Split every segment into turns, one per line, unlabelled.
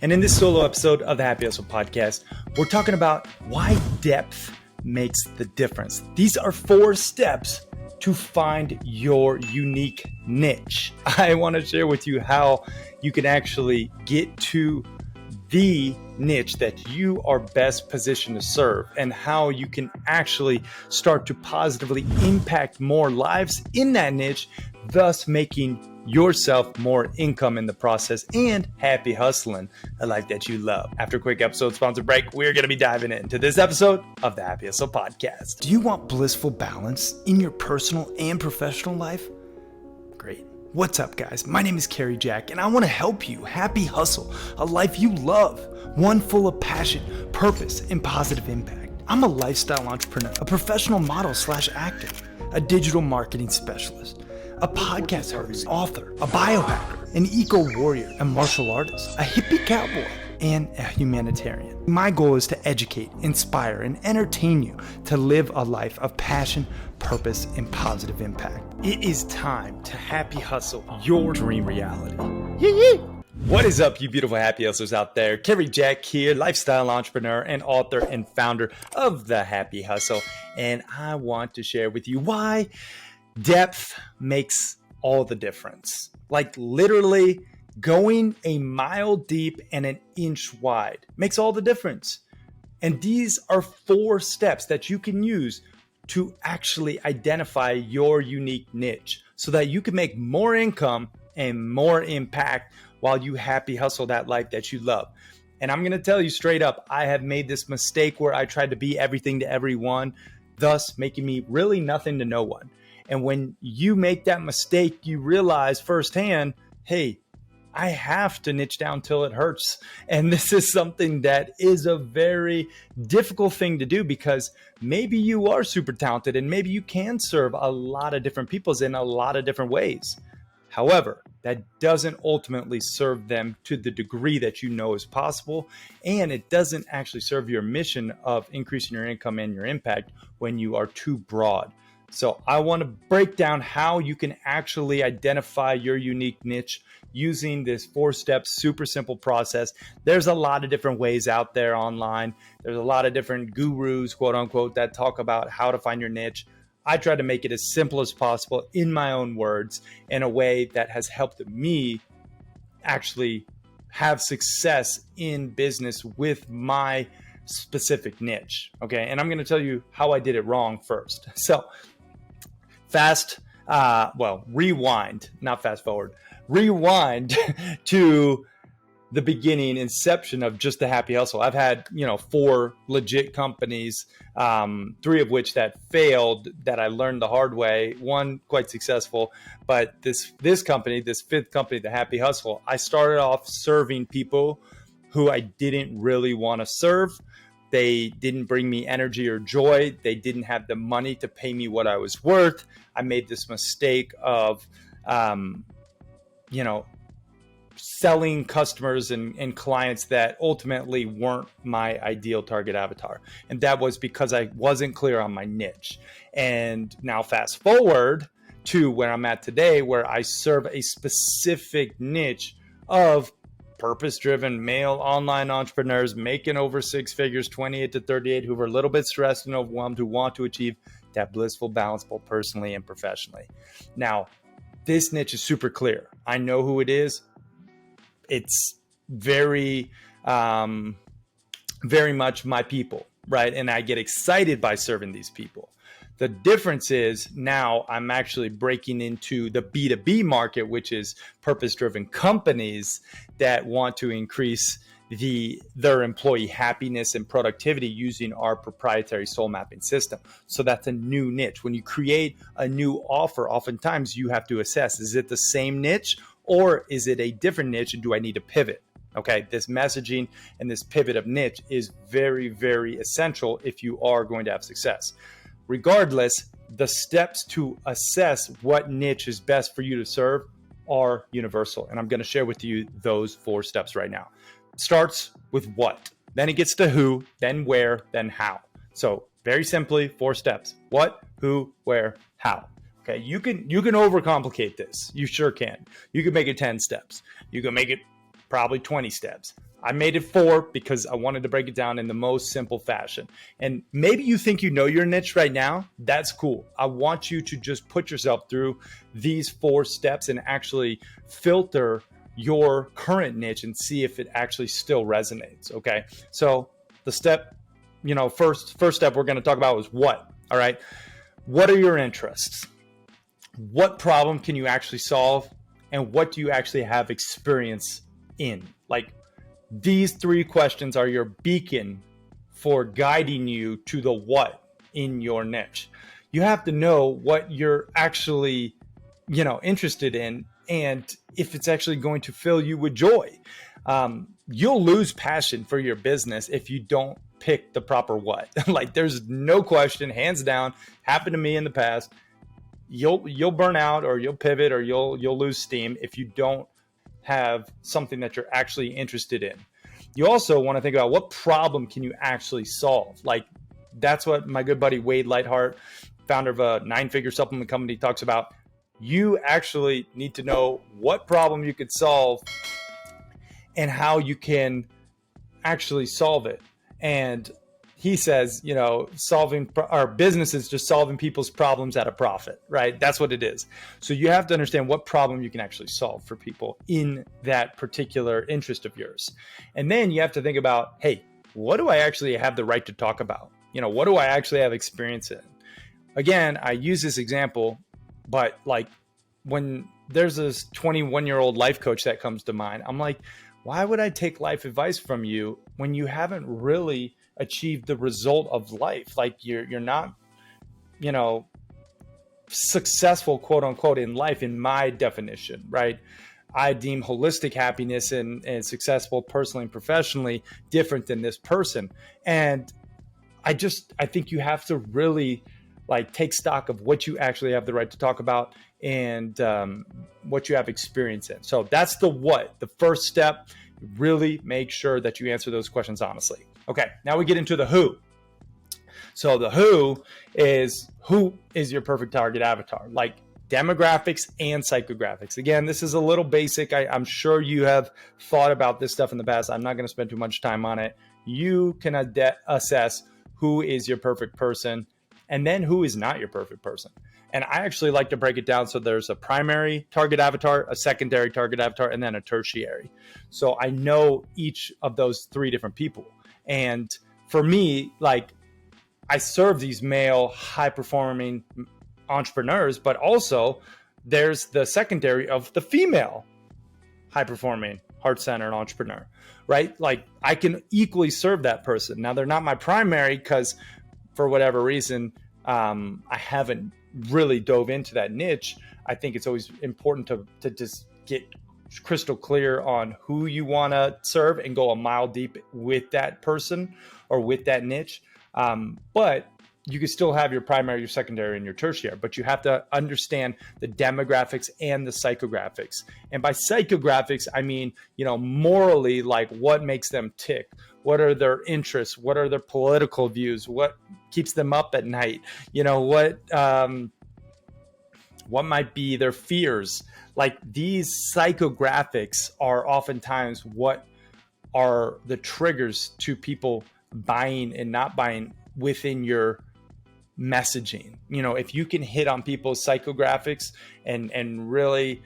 And in this solo episode of the Happy Hustle podcast, we're talking about why depth makes the difference. These are 4 steps to find your unique niche. I want to share with you how you can actually get to the niche that you are best positioned to serve and how you can actually start to positively impact more lives in that niche, thus making yourself more income in the process and happy hustling a life that you love. After a quick episode sponsor break, we're going to be diving into this episode of the Happy Hustle podcast. Do you want blissful balance in your personal and professional life? Great. What's up, guys? My name is Cary Jack, and I want to help you happy hustle a life you love, one full of passion, purpose, and positive impact. I'm a lifestyle entrepreneur, a professional model / actor, a digital marketing specialist, a podcast host, author, a biohacker, an eco-warrior, a martial artist, a hippie cowboy, and a humanitarian. My goal is to educate, inspire, and entertain you to live a life of passion, purpose, and positive impact. It is time to happy hustle your dream reality. Yee! What is up, you beautiful happy hustlers out there? Cary Jack here, lifestyle entrepreneur and author and founder of The Happy Hustle. And I want to share with you why depth makes all the difference. Like literally going a mile deep and an inch wide makes all the difference. And these are 4 steps that you can use to actually identify your unique niche so that you can make more income and more impact while you happy hustle that life that you love. And I'm going to tell you straight up, I have made this mistake where I tried to be everything to everyone, thus making me really nothing to no one. And when you make that mistake, you realize firsthand, hey, I have to niche down till it hurts. And this is something that is a very difficult thing to do because maybe you are super talented and maybe you can serve a lot of different peoples in a lot of different ways. However, that doesn't ultimately serve them to the degree that you know is possible. And it doesn't actually serve your mission of increasing your income and your impact when you are too broad. So I want to break down how you can actually identify your unique niche using this 4-step, super simple process. There's a lot of different ways out there online. There's a lot of different gurus, quote unquote, that talk about how to find your niche. I try to make it as simple as possible in my own words in a way that has helped me actually have success in business with my specific niche. Okay. And I'm going to tell you how I did it wrong first. So rewind, not fast forward, rewind to the beginning inception of just the Happy Hustle. I've had, 4 legit companies, 3 of which that failed, that I learned the hard way, 1 quite successful. But this company, this 5th company, the Happy Hustle, I started off serving people who I didn't really want to serve. They didn't bring me energy or joy. They didn't have the money to pay me what I was worth. I made this mistake of, selling customers and clients that ultimately weren't my ideal target avatar. And that was because I wasn't clear on my niche. And now fast forward to where I'm at today, where I serve a specific niche of purpose-driven male online entrepreneurs making over 6 figures, 28 to 38, who are a little bit stressed and overwhelmed, who want to achieve that blissful balance both personally and professionally. Now, this niche is super clear. I know who it is. It's very, very much my people, right? And I get excited by serving these people. The difference is now I'm actually breaking into the B2B market, which is purpose-driven companies that want to increase their employee happiness and productivity using our proprietary soul mapping system. So that's a new niche. When you create a new offer, oftentimes you have to assess, is it the same niche or is it a different niche, and do I need to pivot? Okay, this messaging and this pivot of niche is very, very essential if you are going to have success. Regardless, the steps to assess what niche is best for you to serve are universal. And I'm going to share with you those 4 steps right now. It starts with what, then it gets to who, then where, then how. So very simply, 4 steps: what, who, where, how. Okay, you can overcomplicate this. You sure can. You can make it 10 steps. You can make it probably 20 steps. I made it 4 because I wanted to break it down in the most simple fashion. And maybe you think you know your niche right now. That's cool. I want you to just put yourself through these 4 steps and actually filter your current niche and see if it actually still resonates. Okay. So the step, first step we're going to talk about is what. All right. What are your interests? What problem can you actually solve? And what do you actually have experience in? Like, these 3 questions are your beacon for guiding you to the what in your niche. You have to know what you're actually, interested in, and if it's actually going to fill you with joy. You'll lose passion for your business if you don't pick the proper what. Like, there's no question, hands down, happened to me in the past. You'll burn out, or you'll pivot, or you'll lose steam if you don't have something that you're actually interested in. You also want to think about what problem can you actually solve. Like, that's what my good buddy Wade Lightheart, founder of a 9-figure supplement company, talks about. You actually need to know what problem you could solve and how you can actually solve it. And he says, solving our business is just solving people's problems at a profit, right? That's what it is. So you have to understand what problem you can actually solve for people in that particular interest of yours. And then you have to think about, hey, what do I actually have the right to talk about? What do I actually have experience in? Again, I use this example, but like, when there's this 21-year-old life coach that comes to mind, I'm like, why would I take life advice from you when you haven't really achieved the result of life? Like, you're not, successful, quote unquote, in life, in my definition, right? I deem holistic happiness and successful personally and professionally different than this person. And I think you have to really take stock of what you actually have the right to talk about and what you have experience in. So that's the what. The first step, really make sure that you answer those questions honestly. Okay, now we get into the who. So the who is your perfect target avatar, like demographics and psychographics. Again, this is a little basic. I'm sure you have thought about this stuff in the past. I'm not going to spend too much time on it. You can assess who is your perfect person and then who is not your perfect person. And I actually like to break it down. So there's a primary target avatar, a secondary target avatar, and then a tertiary. So I know each of those 3 different people. And for me, I serve these male high-performing entrepreneurs, but also there's the secondary of the female high-performing heart-centered entrepreneur, right? Like, I can equally serve that person. Now, they're not my primary because for whatever reason, I haven't really dove into that niche. I think it's always important to just get crystal clear on who you want to serve and go a mile deep with that person or with that niche. But you can still have your primary, your secondary, and your tertiary, but you have to understand the demographics and the psychographics. And by psychographics, I mean, morally, like, what makes them tick? What are their interests? What are their political views? What keeps them up at night? What might be their fears? Like, these psychographics are oftentimes what are the triggers to people buying and not buying within your messaging. If you can hit on people's psychographics and really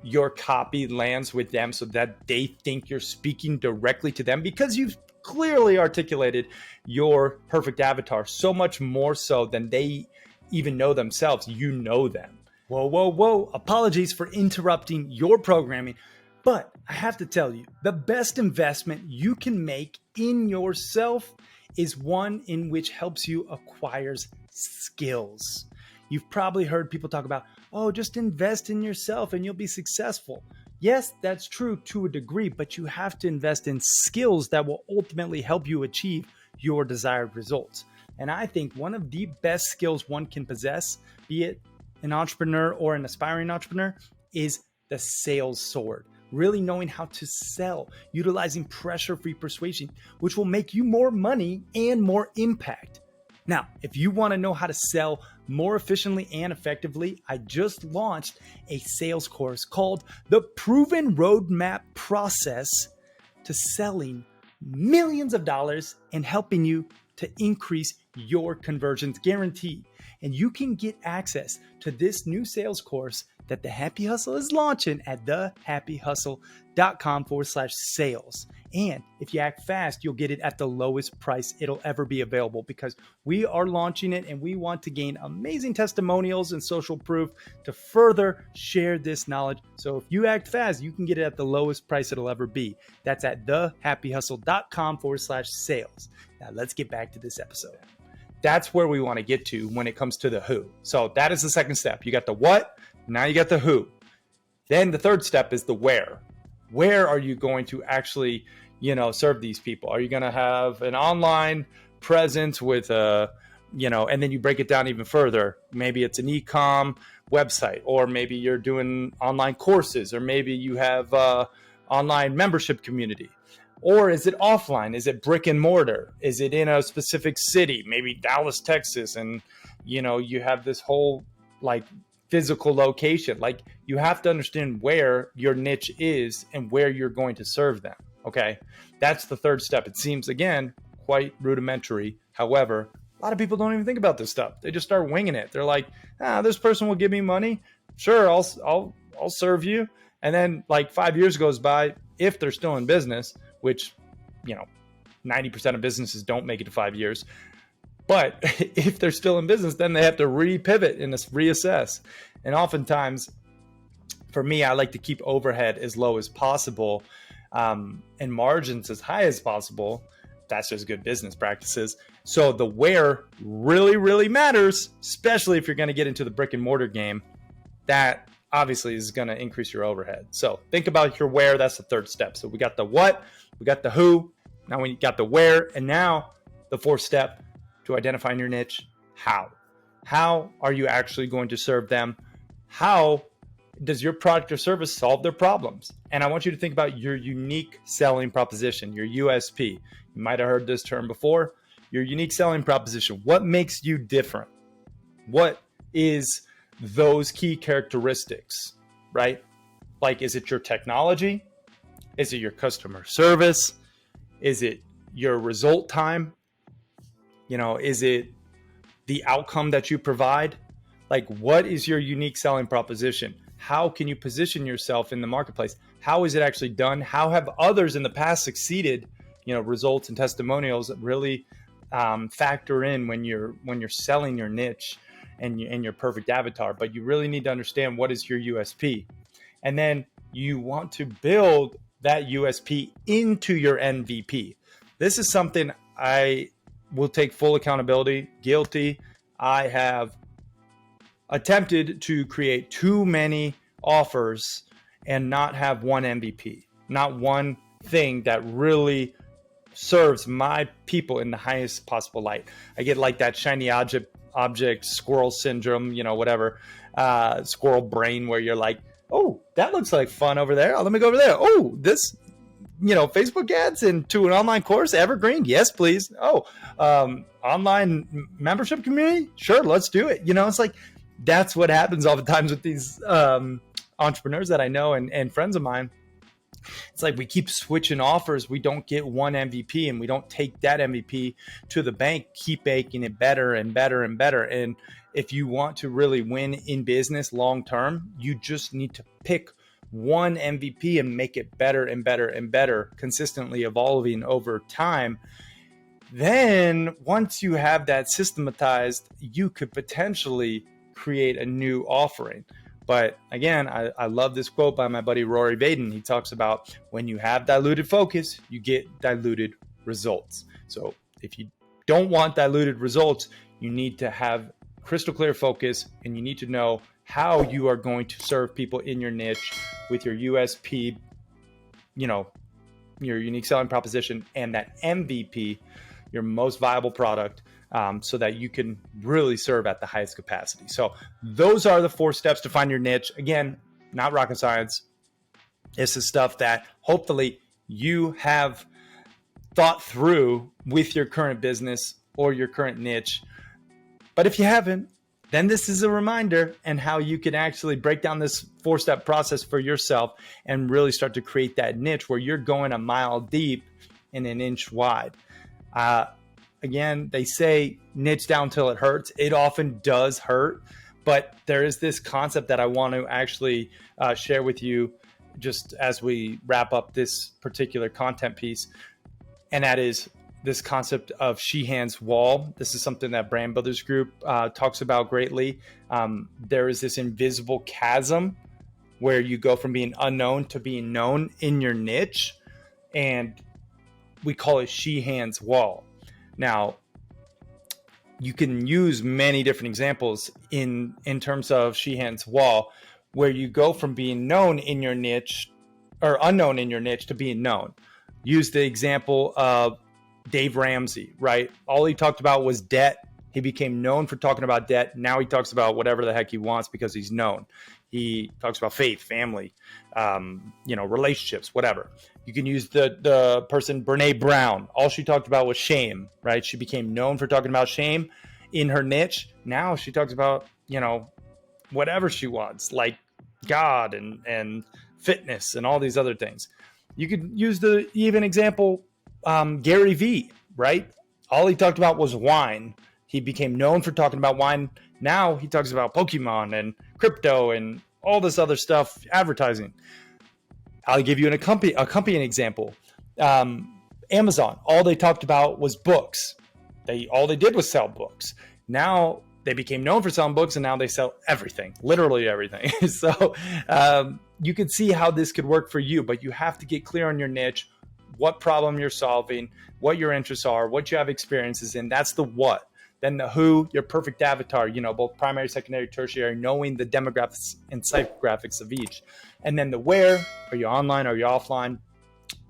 your copy lands with them so that they think you're speaking directly to them because you've clearly articulated your perfect avatar, so much more so than they even know themselves. You know them. Whoa. Apologies for interrupting your programming, but I have to tell you, the best investment you can make in yourself is one in which helps you acquire skills. You've probably heard people talk about, just invest in yourself and you'll be successful. Yes, that's true to a degree, but you have to invest in skills that will ultimately help you achieve your desired results. And I think one of the best skills one can possess, be it an entrepreneur or an aspiring entrepreneur, is the sales sword. Really knowing how to sell, utilizing pressure-free persuasion, which will make you more money and more impact. Now, if you want to know how to sell more efficiently and effectively, I just launched a sales course called The Proven Roadmap Process to Selling millions of dollars and helping you to increase your conversions guaranteed. And you can get access to this new sales course that The Happy Hustle is launching at thehappyhustle.com/sales. And if you act fast, you'll get it at the lowest price it'll ever be available, because we are launching it and we want to gain amazing testimonials and social proof to further share this knowledge. So if you act fast, you can get it at the lowest price it'll ever be. That's at thehappyhustle.com/sales. Now let's get back to this episode. That's where we want to get to when it comes to the who. So that is the second step. You got the what, now you got the who. Then the third step is the where. Where are you going to actually, serve these people? Are you going to have an online presence with and then you break it down even further. Maybe it's an e-com website, or maybe you're doing online courses, or maybe you have online membership community. Or is it offline? Is it brick and mortar? Is it in a specific city, maybe Dallas, Texas, and you have this whole physical location? You have to understand where your niche is and where you're going to serve them. Okay, that's the third step. It seems, again, quite rudimentary. However, a lot of people don't even think about this stuff. They just start winging it. They're like, this person will give me money. Sure, I'll serve you. And then 5 years goes by, if they're still in business, which 90% of businesses don't make it to 5 years. But if they're still in business, then they have to repivot and reassess. And oftentimes, for me, I like to keep overhead as low as possible and margins as high as possible. That's just good business practices. So the where really, really matters, especially if you're going to get into the brick and mortar game. That obviously is going to increase your overhead. So think about your where. That's the third step. So we got the what, we got the who, now we got the where, and now the fourth step to identifying your niche, how. How are you actually going to serve them? How does your product or service solve their problems? And I want you to think about your unique selling proposition, your USP. You might have heard this term before. Your unique selling proposition. What makes you different? What is those key characteristics, right? Is it your technology? Is it your customer service? Is it your result time? Is it the outcome that you provide? What is your unique selling proposition? How can you position yourself in the marketplace? How is it actually done? How have others in the past succeeded? Results and testimonials really factor in when you're selling your niche and your perfect avatar. But you really need to understand what is your USP. And then you want to build that USP into your MVP. This is something I will take full accountability. Guilty. I have attempted to create too many offers and not have one MVP, not one thing that really serves my people in the highest possible light. I get that shiny object squirrel syndrome, whatever, squirrel brain, where you're like, oh, that looks like fun over there. Oh, let me go over there. Oh, this, Facebook ads into an online course, evergreen. Yes, please. Oh, online membership community. Sure. Let's do it. It's that's what happens oftentimes with these entrepreneurs that I know and friends of mine. It's we keep switching offers. We don't get one MVP, and we don't take that MVP to the bank, keep making it better and better and better. And if you want to really win in business long term, you just need to pick one MVP and make it better and better and better, consistently evolving over time. Then once you have that systematized, you could potentially create a new offering. But again, I love this quote by my buddy Rory Vaden. He talks about when you have diluted focus, you get diluted results. So if you don't want diluted results, you need to have crystal clear focus, and you need to know how you are going to serve people in your niche with your USP, your unique selling proposition, and that MVP, your most viable product, so that you can really serve at the highest capacity. So those are the 4 steps to find your niche. Again, not rocket science. It's the stuff that hopefully you have thought through with your current business or your current niche. But if you haven't, then this is a reminder and how you can actually break down this 4-step process for yourself and really start to create that niche where you're going a mile deep and an inch wide. Again, they say niche down till it hurts. It often does hurt, but there is this concept that I want to actually share with you just as we wrap up this particular content piece. And that is this concept of Sheehan's wall. This is something that Brand Builders Group talks about greatly. There is this invisible chasm where you go from being unknown to being known in your niche. And we call it Sheehan's wall. Now, you can use many different examples in terms of Sheehan's wall, where you go from being known in your niche or unknown in your niche to being known. Use the example of Dave Ramsey, right? All he talked about was debt. He became known for talking about debt. Now he talks about whatever the heck he wants because he's known. He talks about faith, family, relationships, whatever. You can use the person Brene Brown. All she talked about was shame, right? She became known for talking about shame in her niche. Now she talks about, whatever she wants, like God and fitness and all these other things. You could use the even example, Gary Vee, right? All he talked about was wine. He became known for talking about wine. Now he talks about Pokemon and crypto and all this other stuff, advertising. I'll give you an accompanying example. Amazon, all they talked about was books. All they did was sell books. Now they became known for selling books, and now they sell everything, literally everything. So you can see how this could work for you, but you have to get clear on your niche, what problem you're solving, what your interests are, what you have experiences in. That's the what. Then the who, your perfect avatar, both primary, secondary, tertiary, knowing the demographics and psychographics of each. And then the where, are you online, are you offline?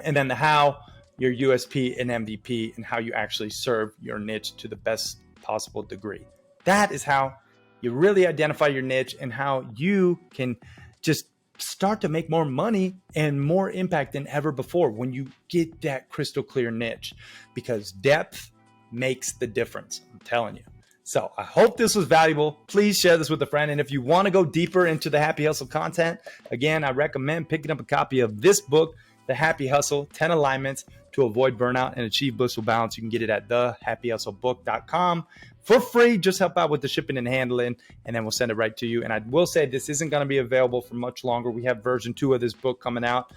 And then the how, your USP and MVP, and how you actually serve your niche to the best possible degree. That is how you really identify your niche and how you can just start to make more money and more impact than ever before when you get that crystal clear niche, because depth makes the difference. I'm telling you. So I hope this was valuable. Please share this with a friend. And if you want to go deeper into the Happy Hustle content, again, I recommend picking up a copy of this book, The Happy Hustle, 10 Alignments to Avoid Burnout and Achieve Blissful Balance. You can get it at thehappyhustlebook.com for free. Just help out with the shipping and handling, and then we'll send it right to you. And I will say this isn't going to be available for much longer. We have version 2 of this book coming out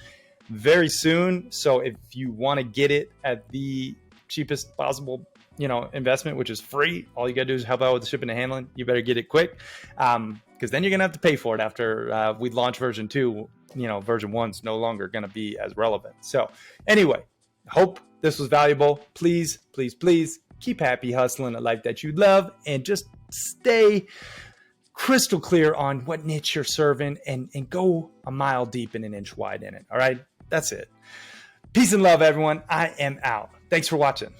very soon. So if you want to get it at the cheapest possible investment, which is free, all you got to do is help out with the shipping and handling. You better get it quick, because then you're going to have to pay for it after we launch version 2. Version 1's no longer going to be as relevant. So anyway, hope this was valuable. Please, please, please keep happy hustling a life that you love, and just stay crystal clear on what niche you're serving, and go a mile deep and an inch wide in it. All right. That's it. Peace and love, everyone. I am out. Thanks for watching.